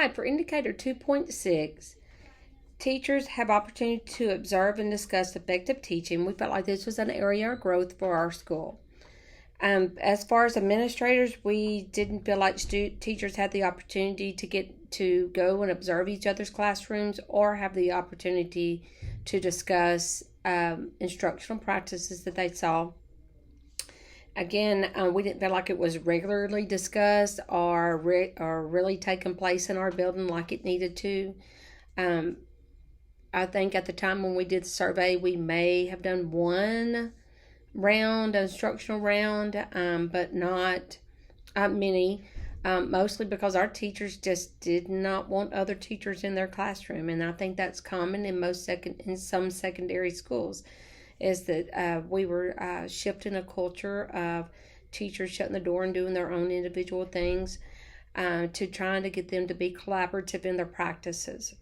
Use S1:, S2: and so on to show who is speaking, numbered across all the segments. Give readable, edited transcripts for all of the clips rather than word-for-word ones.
S1: Hi, for indicator 2.6, teachers have opportunity to observe and discuss effective teaching. We felt like this was an area of growth for our school. As far as administrators, we didn't feel like teachers had the opportunity to get to go and observe each other's classrooms or have the opportunity to discuss instructional practices that they saw. Again, we didn't feel like it was regularly discussed or really taking place in our building like it needed to. Um, I think at the time when we did the survey, we may have done one instructional round, but not many. Mostly because our teachers just did not want other teachers in their classroom, and I think that's common in some secondary schools. Is that we were shifting a culture of teachers shutting the door and doing their own individual things to trying to get them to be collaborative in their practices.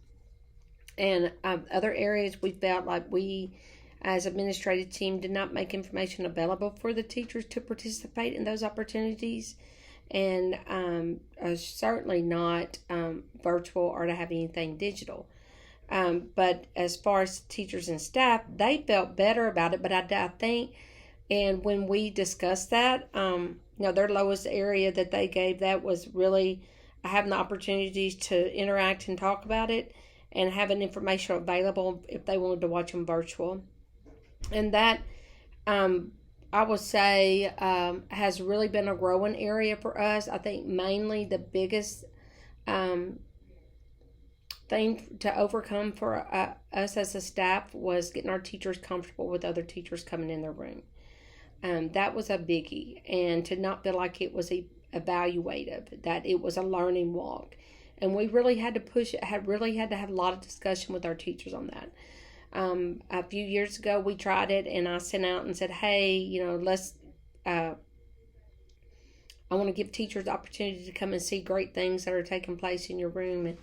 S1: And other areas we felt like we, as administrative team, did not make information available for the teachers to participate in those opportunities, and certainly not virtual or to have anything digital. But as far as teachers and staff, they felt better about it. But I think, and when we discussed that, their lowest area that they gave that was really having the opportunities to interact and talk about it and having information available if they wanted to watch them virtual. And that, I would say, has really been a growing area for us. I think mainly the biggest thing to overcome for us as a staff was getting our teachers comfortable with other teachers coming in their room. That was a biggie, and to not feel like it was evaluative, that it was a learning walk. And we really had to had to have a lot of discussion with our teachers on that. A few years ago, we tried it, and I sent out and said, hey, let's, I want to give teachers the opportunity to come and see great things that are taking place in your room. And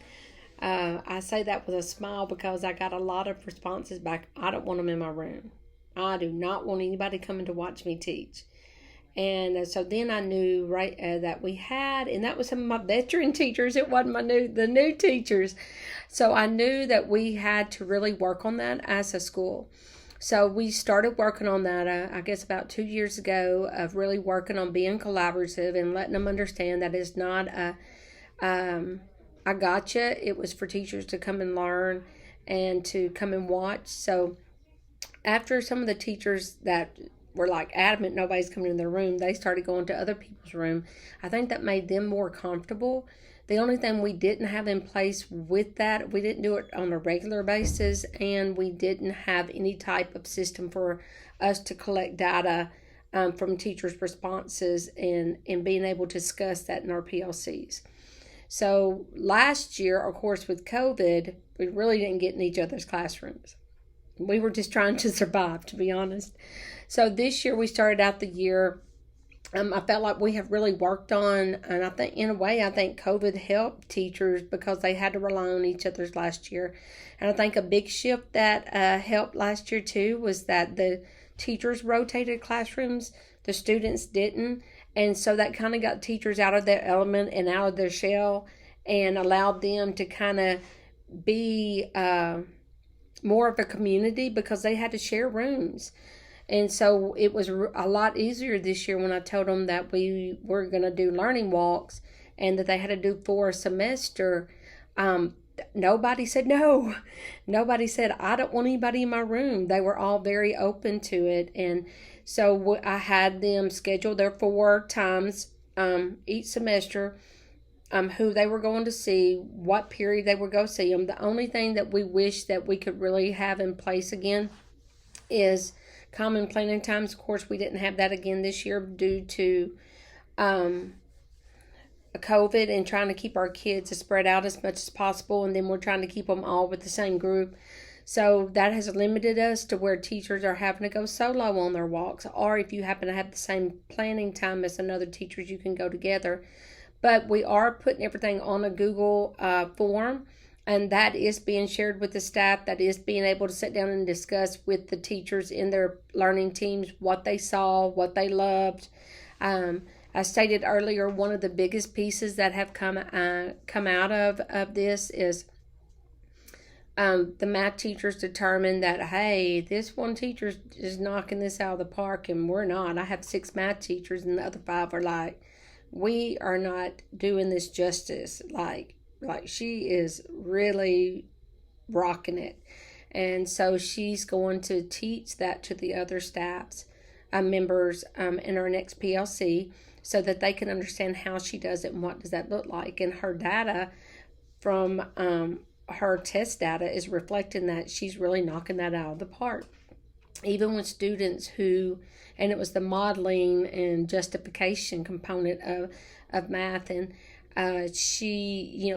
S1: I say that with a smile because I got a lot of responses back. I don't want them in my room. I do not want anybody coming to watch me teach. And so then I knew that we had, and that was some of my veteran teachers. It wasn't the new teachers. So I knew that we had to really work on that as a school. So we started working on that, I guess about 2 years ago, of really working on being collaborative and letting them understand that it's not I gotcha. It was for teachers to come and learn and to come and watch. So after some of the teachers that were like adamant nobody's coming in their room, they started going to other people's room. I think that made them more comfortable. The only thing we didn't have in place with that, we didn't do it on a regular basis, and we didn't have any type of system for us to collect data from teachers' responses and being able to discuss that in our PLCs. So last year, of course, with COVID, we really didn't get in each other's classrooms. We were just trying to survive, to be honest. So this year we started out the year, I felt like we have really worked on, and I think in a way, I think COVID helped teachers because they had to rely on each other's last year. And I think a big shift that helped last year too was that the teachers rotated classrooms, the students didn't. And so that kind of got teachers out of their element and out of their shell and allowed them to kind of be more of a community because they had to share rooms. And so it was a lot easier this year when I told them that we were going to do learning walks and that they had to do 4 a semester. Nobody said no. Nobody said, I don't want anybody in my room. They were all very open to it. And so I had them schedule their 4 times each semester, who they were going to see, what period they would go see them. The only thing that we wish that we could really have in place again is common planning times. Of course, we didn't have that again this year due to COVID and trying to keep our kids spread out as much as possible. And then we're trying to keep them all with the same group. So that has limited us to where teachers are having to go solo on their walks. Or if you happen to have the same planning time as another teacher, you can go together. But we are putting everything on a Google form, and that is being shared with the staff. That is being able to sit down and discuss with the teachers in their learning teams what they saw, what they loved. I stated earlier, one of the biggest pieces that have come out of this is the math teachers determined that, hey, this one teacher is knocking this out of the park and we're not. I have 6 math teachers and the other 5 are like, we are not doing this justice. Like she is really rocking it. And so she's going to teach that to the other staffs, members in our next PLC, so that they can understand how she does it and what does that look like. And her data from her test data is reflecting that she's really knocking that out of the park. Even with students who, and it was the modeling and justification component of math, and she,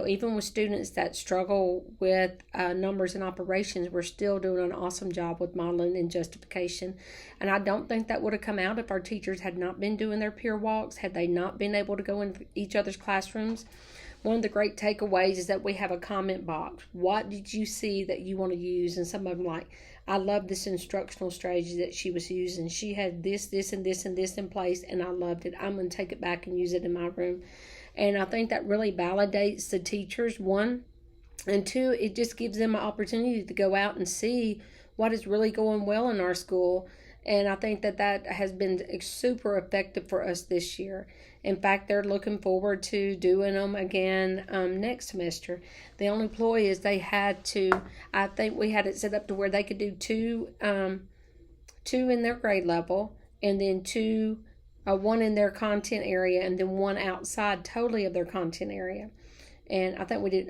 S1: even with students that struggle with numbers and operations, we're still doing an awesome job with modeling and justification. And I don't think that would have come out if our teachers had not been doing their peer walks, had they not been able to go into each other's classrooms. One of the great takeaways is that we have a comment box. What did you see that you want to use? And some of them like, I love this instructional strategy that she was using. She had this, and this, and this in place, and I loved it. I'm going to take it back and use it in my room. And I think that really validates the teachers, 1. And 2, it just gives them an opportunity to go out and see what is really going well in our school. And I think that has been super effective for us this year. In fact, they're looking forward to doing them again next semester. The only ploy is they had to, I think we had it set up to where they could do 2 in their grade level, and then 1 in their content area, and then 1 outside totally of their content area. And I think we did,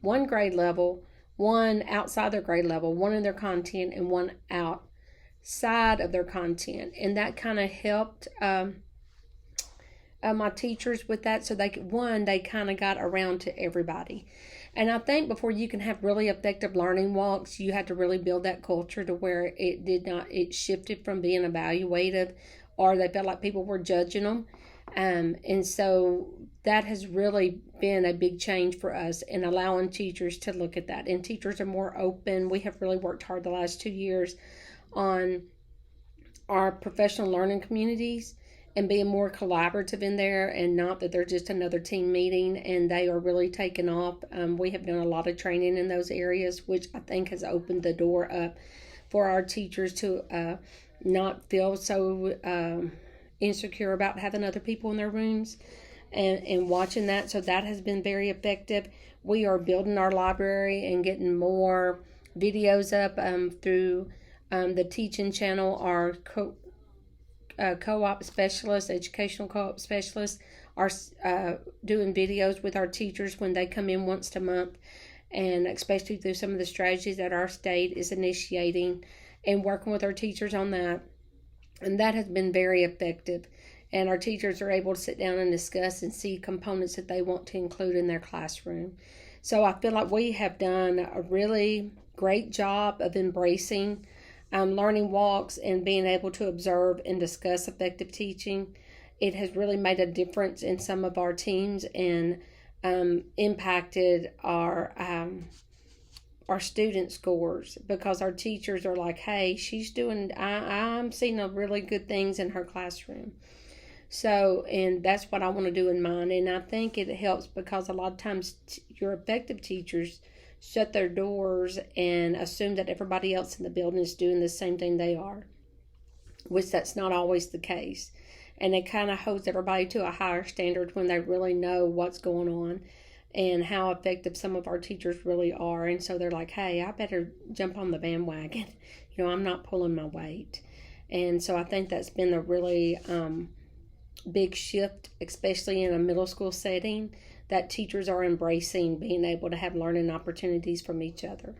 S1: 1 grade level, 1 outside their grade level, 1 in their content, and 1 outside of their content. And that kind of helped my teachers with that, so they kind of got around to everybody. And I think before you can have really effective learning walks, you had to really build that culture to where it shifted from being evaluative, or they felt like people were judging them. And so that has really been a big change for us in allowing teachers to look at that. And teachers are more open. We have really worked hard the last 2 years on our professional learning communities and being more collaborative in there, and not that they're just another team meeting, and they are really taking off. We have done a lot of training in those areas, which I think has opened the door up for our teachers to not feel so insecure about having other people in their rooms and watching that. So that has been very effective. We are building our library and getting more videos up through the teaching channel. Our co-op specialists, educational co-op specialists, are doing videos with our teachers when they come in once a month, and especially through some of the strategies that our state is initiating, and working with our teachers on that. And that has been very effective. And our teachers are able to sit down and discuss and see components that they want to include in their classroom. So I feel like we have done a really great job of embracing learning walks and being able to observe and discuss effective teaching. It has really made a difference in some of our teams and impacted our student scores, because our teachers are like, hey, I'm seeing really good things in her classroom. So, and that's what I want to do in mine. And I think it helps because a lot of times your effective teachers shut their doors and assume that everybody else in the building is doing the same thing they are, which that's not always the case. And it kind of holds everybody to a higher standard when they really know what's going on and how effective some of our teachers really are. And so they're like, hey, I better jump on the bandwagon. I'm not pulling my weight. And so I think that's been a really big shift, especially in a middle school setting, that teachers are embracing being able to have learning opportunities from each other.